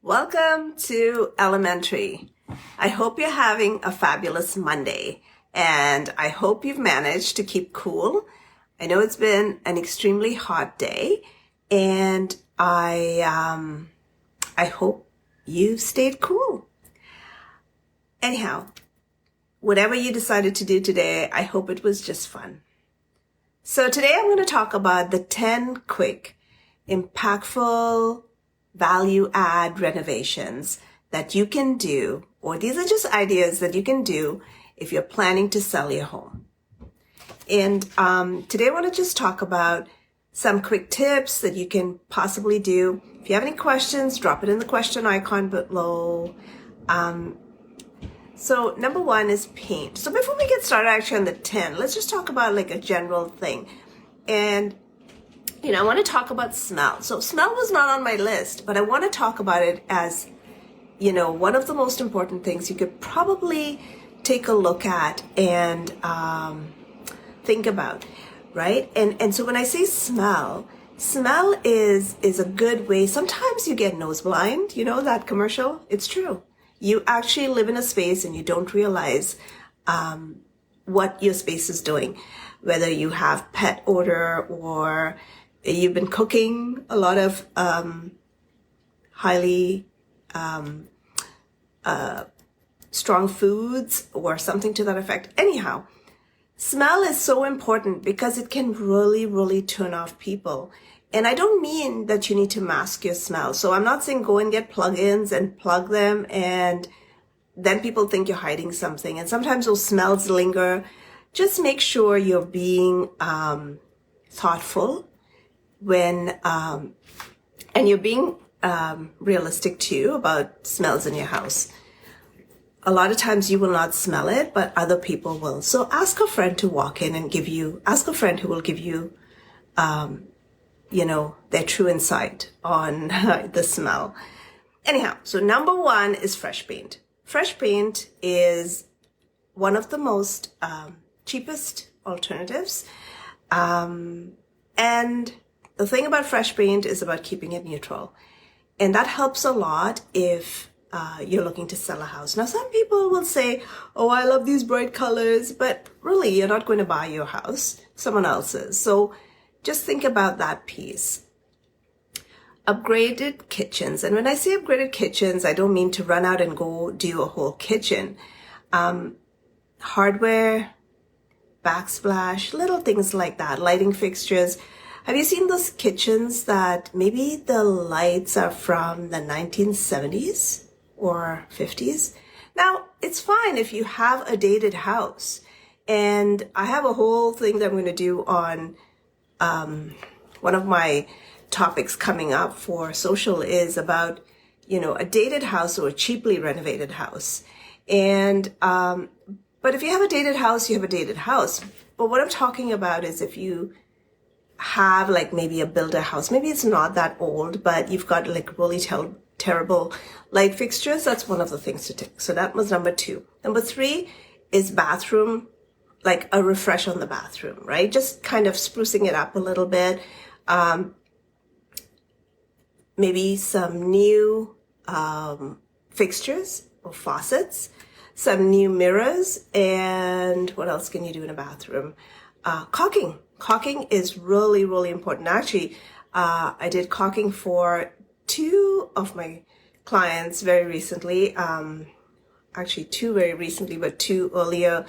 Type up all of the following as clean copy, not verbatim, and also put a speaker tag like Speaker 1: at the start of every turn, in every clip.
Speaker 1: Welcome to Elementary. I hope you're having a fabulous Monday, and I hope you've managed to keep cool. I know it's been an extremely hot day, and I hope you've stayed cool. Anyhow, whatever you decided to do today, I hope it was just fun. So today I'm going to talk about the 10 quick, impactful, value add renovations that you can do, or these are just ideas that you can do if you're planning to sell your home. And today I want to just talk about some quick tips that you can possibly do. If you have any questions, drop it in the question icon below. So number one is paint. So before we get started actually on the 10, let's just talk about like a general thing. And I want to talk about smell. So smell was not on my list, but I want to talk about it as, one of the most important things you could probably take a look at and think about, right? And so when I say smell is a good way. Sometimes you get nose blind, that commercial? It's true. You actually live in a space and you don't realize what your space is doing, whether you have pet odor or you've been cooking a lot of highly strong foods or something to that effect. Anyhow, smell is so important because it can really, really turn off people. And I don't mean that you need to mask your smell. So I'm not saying go and get plugins and plug them and then people think you're hiding something. And sometimes those smells linger. Just make sure you're being thoughtful when and you're being realistic too about smells in your house. A lot of times you will not smell it, but other people will. So ask a friend to walk in and ask a friend who will give you their true insight on the smell. Anyhow, so number one is fresh paint. Fresh paint is one of the most cheapest alternatives. And the thing about fresh paint is about keeping it neutral. And that helps a lot if you're looking to sell a house. Now, some people will say, oh, I love these bright colors, but really you're not going to buy your house, someone else's. So just think about that piece. Upgraded kitchens. And when I say upgraded kitchens, I don't mean to run out and go do a whole kitchen. Hardware, backsplash, little things like that, lighting fixtures. Have you seen those kitchens that maybe the lights are from the 1970s or 50s? Now, it's fine if you have a dated house. And I have a whole thing that I'm going to do on one of my topics coming up for social is about, a dated house or a cheaply renovated house. And, but if you have a dated house, you have a dated house. But what I'm talking about is if you have like maybe a builder house, maybe it's not that old, but you've got like really terrible light fixtures. That's one of the things to take. So that was number two. Number three is bathroom, like a refresh on the bathroom, right? Just kind of sprucing it up a little bit. Maybe some new fixtures or faucets, some new mirrors, and what else can you do in a bathroom? Caulking. Caulking is really, really important. Actually, I did caulking for two of my clients very recently. Actually, two very recently, but two earlier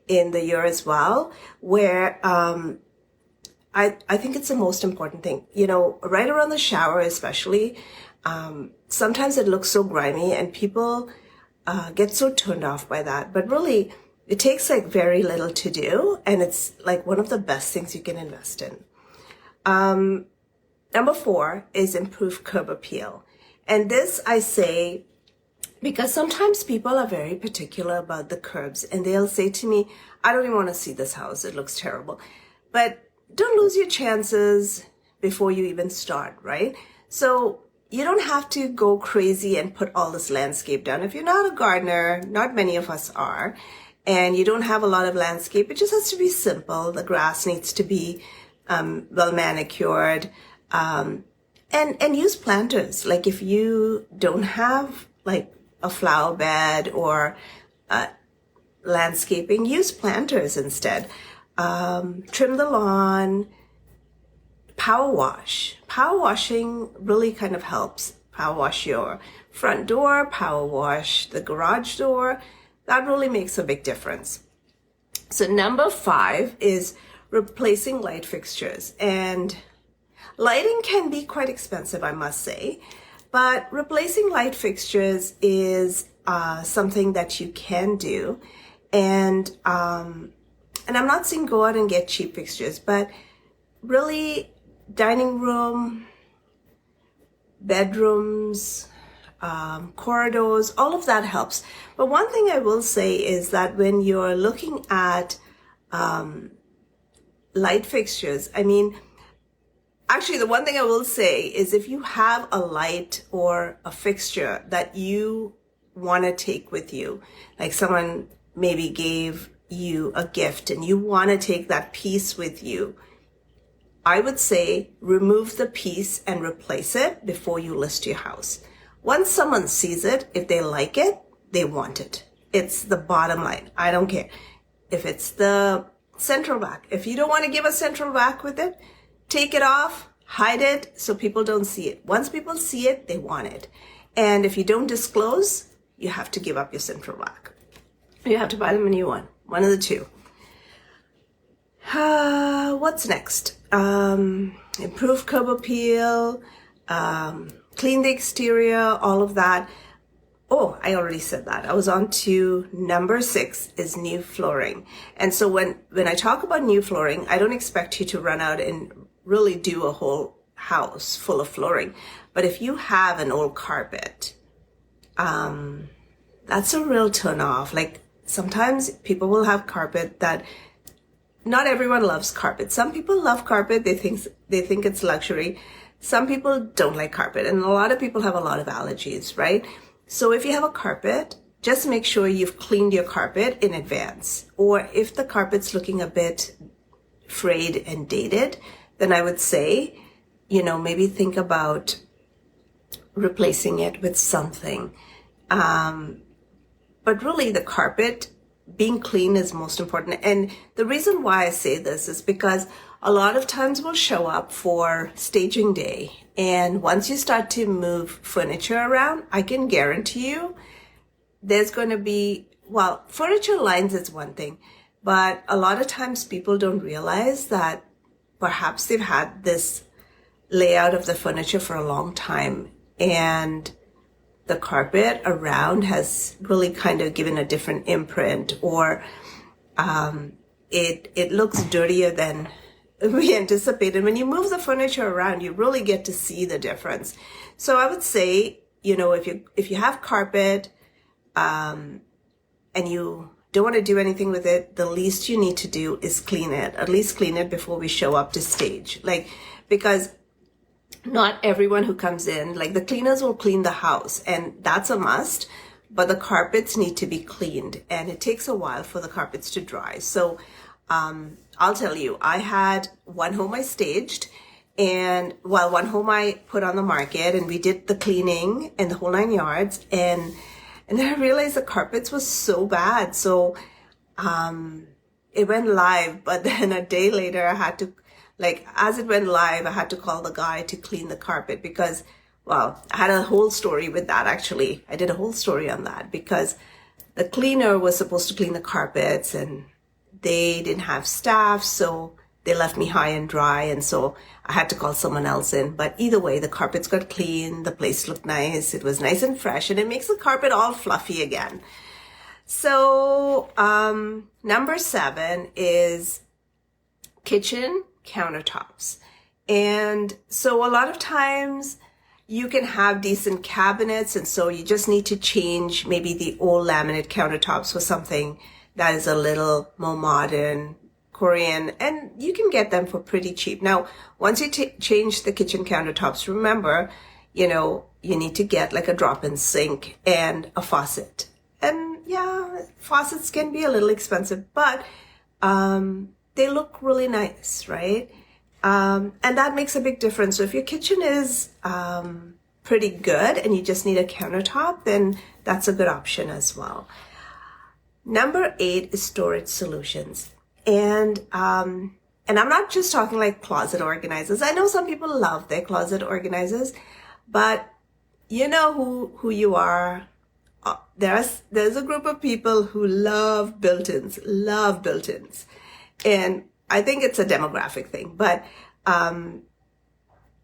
Speaker 1: in the year as well, where I think it's the most important thing. Right around the shower especially, sometimes it looks so grimy and people get so turned off by that. But really, it takes like very little to do, and it's like one of the best things you can invest in. Number four is improve curb appeal. And this I say because sometimes people are very particular about the curbs and they'll say to me, I don't even want to see this house. It looks terrible. But don't lose your chances before you even start, right? So you don't have to go crazy and put all this landscape down. If you're not a gardener, not many of us are, and you don't have a lot of landscape, it just has to be simple. The grass needs to be well manicured. And use planters. Like if you don't have like a flower bed or landscaping, use planters instead. Trim the lawn, power wash. Power washing really kind of helps. Power wash your front door, power wash the garage door. That really makes a big difference. So number 5 is replacing light fixtures. And lighting can be quite expensive, I must say, but replacing light fixtures is something that you can do. And I'm not saying go out and get cheap fixtures, but really dining room, bedrooms, corridors, all of that helps. But one thing I will say is that when you're looking at light fixtures, actually, the one thing I will say is if you have a light or a fixture that you want to take with you, like someone maybe gave you a gift and you want to take that piece with you, I would say remove the piece and replace it before you list your house. Once someone sees it, if they like it, they want it. It's the bottom line. I don't care. If it's the central vac, if you don't want to give a central vac with it, take it off, hide it so people don't see it. Once people see it, they want it. And if you don't disclose, you have to give up your central vac. You have to buy them a new one of the two. What's next? Improve curb appeal, clean the exterior, all of that. Oh, I already said that. I was on to number 6 is new flooring. And so when I talk about new flooring, I don't expect you to run out and really do a whole house full of flooring. But if you have an old carpet, that's a real turn off. Like sometimes people will have carpet that not everyone loves carpet. Some people love carpet. They think it's luxury. Some people don't like carpet. And a lot of people have a lot of allergies, right? So if you have a carpet, just make sure you've cleaned your carpet in advance. Or if the carpet's looking a bit frayed and dated, then I would say, maybe think about replacing it with something. But really the carpet being clean is most important. And the reason why I say this is because a lot of times we'll show up for staging day. And once you start to move furniture around, I can guarantee you there's going to be, furniture lines is one thing, but a lot of times people don't realize that perhaps they've had this layout of the furniture for a long time and the carpet around has really kind of given a different imprint, or it looks dirtier than we anticipated. When you move the furniture around, you really get to see the difference. So I would say, if you have carpet and you don't want to do anything with it, the least you need to do is clean it. At least clean it before we show up to stage. Because not everyone who comes in, the cleaners will clean the house and that's a must, but the carpets need to be cleaned and it takes a while for the carpets to dry. So I'll tell you, I had one home I staged and one home I put on the market and we did the cleaning and the whole 9 yards. And then I realized the carpets was so bad. So it went live, but then a day later I had to, as it went live, I had to call the guy to clean the carpet because, I had a whole story with that actually. I did a whole story on that because the cleaner was supposed to clean the carpets and they didn't have staff, so they left me high and dry, and so I had to call someone else in. But either way, the carpets got clean, the place looked nice, it was nice and fresh, and it makes the carpet all fluffy again. So number 7 is kitchen countertops. And so a lot of times you can have decent cabinets, and so you just need to change maybe the old laminate countertops for something that is a little more modern, Korean, and you can get them for pretty cheap. Now, once you change the kitchen countertops, remember, you need to get a drop-in sink and a faucet. And yeah, faucets can be a little expensive, but they look really nice, right? And that makes a big difference. So if your kitchen is pretty good and you just need a countertop, then that's a good option as well. Number 8 is storage solutions. And I'm not just talking like closet organizers. I know some people love their closet organizers, but you know who you are. There's a group of people who love built-ins. And I think it's a demographic thing, but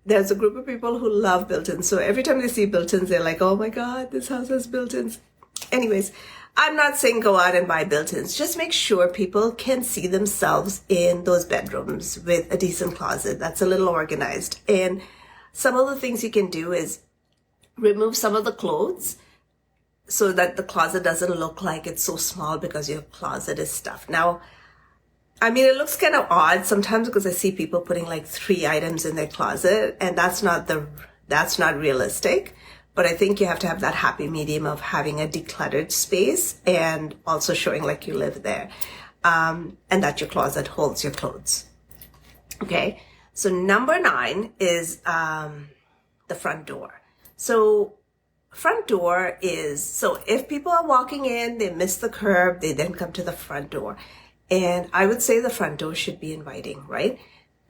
Speaker 1: there's a group of people who love built-ins. So every time they see built-ins, they're like, oh my God, this house has built-ins. Anyways, I'm not saying go out and buy built-ins. Just make sure people can see themselves in those bedrooms with a decent closet that's a little organized. And some of the things you can do is remove some of the clothes so that the closet doesn't look like it's so small because your closet is stuffed. Now, I mean, it looks kind of odd sometimes because I see people putting like 3 items in their closet, and that's not realistic. But I think you have to have that happy medium of having a decluttered space and also showing like you live there, and that your closet holds your clothes. Okay, so number 9 is the front door. So front door is, so if people are walking in, they miss the curb, they then come to the front door. And I would say the front door should be inviting, right?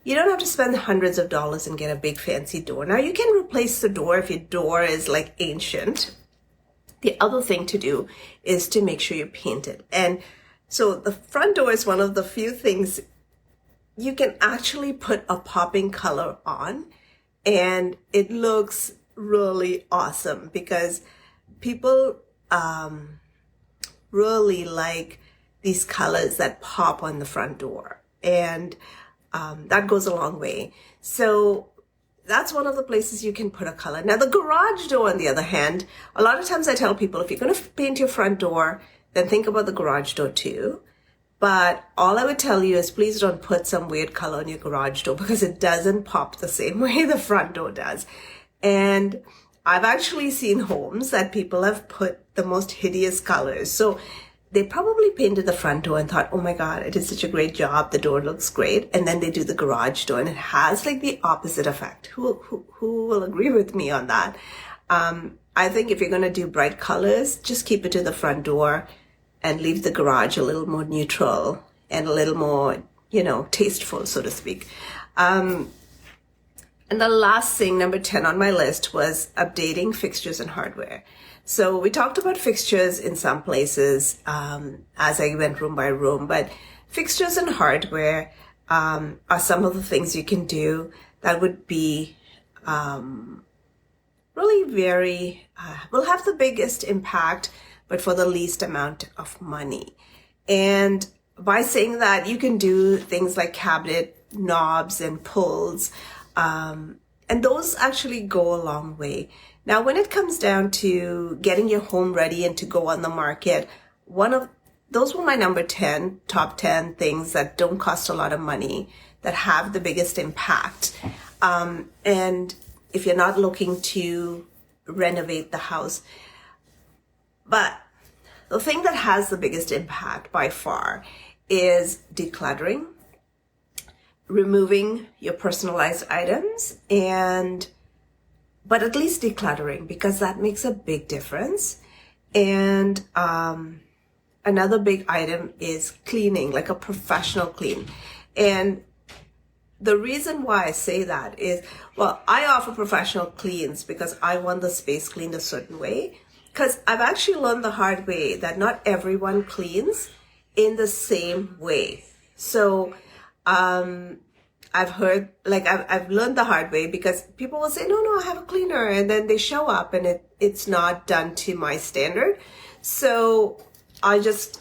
Speaker 1: You don't have to spend hundreds of dollars and get a big fancy door. Now you can replace the door if your door is like ancient. The other thing to do is to make sure you paint it. And so the front door is one of the few things you can actually put a popping color on, and it looks really awesome because people really like these colors that pop on the front door, and that goes a long way. So that's one of the places you can put a color. Now the garage door, on the other hand, a lot of times I tell people if you're going to paint your front door, then think about the garage door too. But all I would tell you is please don't put some weird color on your garage door because it doesn't pop the same way the front door does. And I've actually seen homes that people have put the most hideous colors. So they probably painted the front door and thought, oh my God, it is such a great job. The door looks great. And then they do the garage door and it has like the opposite effect. Who will agree with me on that? I think if you're going to do bright colors, just keep it to the front door and leave the garage a little more neutral and a little more, tasteful, so to speak. And the last thing, number 10 on my list, was updating fixtures and hardware. So we talked about fixtures in some places as I went room by room, but fixtures and hardware are some of the things you can do that would be really will have the biggest impact, but for the least amount of money. And by saying that, you can do things like cabinet knobs and pulls, and those actually go a long way. Now, when it comes down to getting your home ready and to go on the market, those were my number 10, top 10 things that don't cost a lot of money, that have the biggest impact. And if you're not looking to renovate the house, but the thing that has the biggest impact by far is decluttering, removing your personalized items, but at least decluttering, because that makes a big difference. And another big item is cleaning, like a professional clean. And the reason why I say that is, well, I offer professional cleans because I want the space cleaned a certain way. Because I've actually learned the hard way that not everyone cleans in the same way. So I've learned the hard way because people will say, no, I have a cleaner. And then they show up and it's not done to my standard. So I just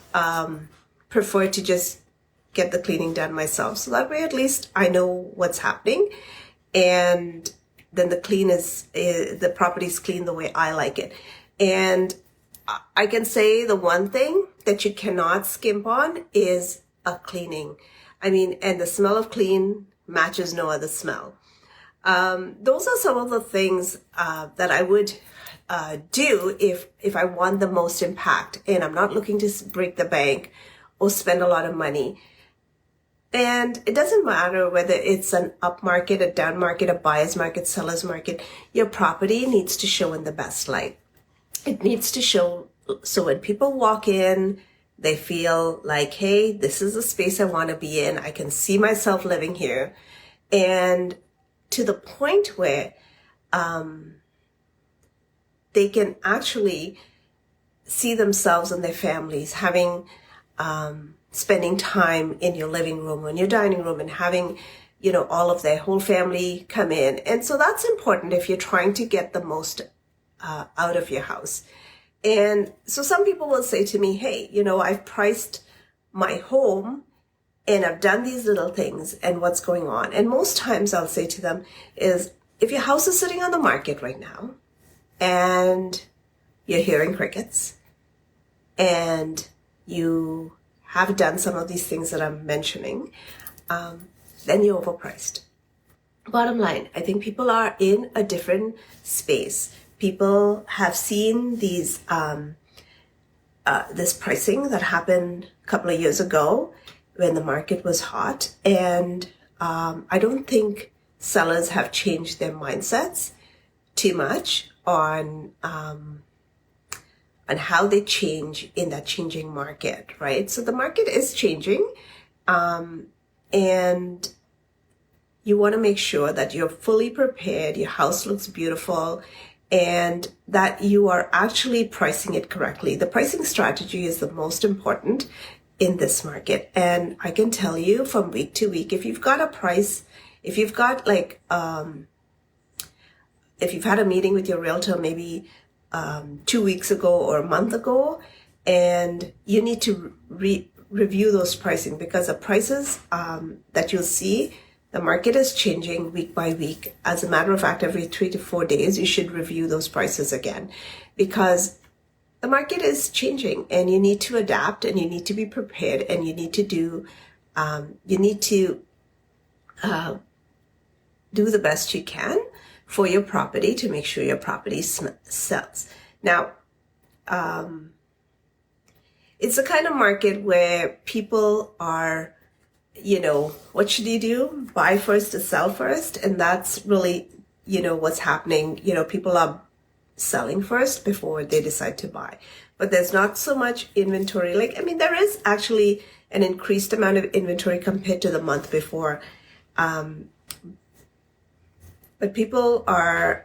Speaker 1: prefer to just get the cleaning done myself. So that way, at least I know what's happening. And then the property's clean the way I like it. And I can say the one thing that you cannot skimp on is a cleaning. I mean, and the smell of clean matches no other smell. Those are some of the things that I would do if I want the most impact and I'm not looking to break the bank or spend a lot of money. And it doesn't matter whether it's an up market, a down market, a buyer's market, seller's market, your property needs to show in the best light. It needs to show so when people walk in, they feel like, hey, this is a space I want to be in. I can see myself living here. And to the point where they can actually see themselves and their families having spending time in your living room or in your dining room and having, all of their whole family come in. And so that's important if you're trying to get the most out of your house. And so some people will say to me, hey, I've priced my home and I've done these little things and what's going on. And most times I'll say to them is, if your house is sitting on the market right now and you're hearing crickets and you have done some of these things that I'm mentioning, then you're overpriced. Bottom line, I think people are in a different space. People have seen these this pricing that happened a couple of years ago when the market was hot, and I don't think sellers have changed their mindsets too much on how they change in that changing market, right? So the market is changing, and you want to make sure that you're fully prepared, your house looks beautiful, and that you are actually pricing it correctly. The pricing strategy is the most important in this market. And I can tell you from week to week, if you've got a price, if you've got if you've had a meeting with your realtor maybe 2 weeks ago or a month ago, and you need to review those pricing, because the prices that you'll see, the market is changing week by week. As a matter of fact, every 3 to 4 days, you should review those prices again, because the market is changing and you need to adapt and you need to be prepared and you need to do the best you can for your property to make sure your property sells. Now, it's the kind of market where people are, what should you do? Buy first to sell first. And that's really, what's happening. People are selling first before they decide to buy. But there's not so much inventory. There is actually an increased amount of inventory compared to the month before. But people are,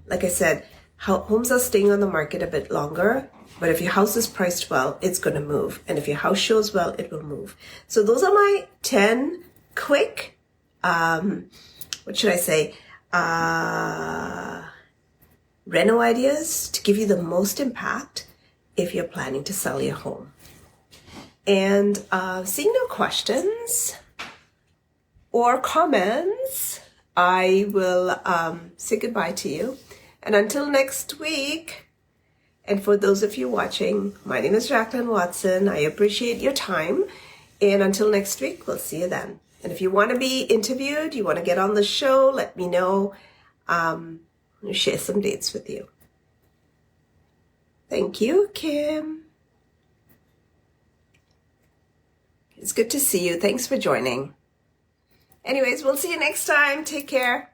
Speaker 1: like I said, homes are staying on the market a bit longer. But if your house is priced well, it's going to move. And if your house shows well, it will move. So those are my 10 quick, what should I say, reno ideas to give you the most impact if you're planning to sell your home. And seeing no questions or comments, I will say goodbye to you. And until next week, and for those of you watching, my name is Jacqueline Watson. I appreciate your time. And until next week, we'll see you then. And if you want to be interviewed, you want to get on the show, let me know. I'll share some dates with you. Thank you, Kim. It's good to see you. Thanks for joining. Anyways, we'll see you next time. Take care.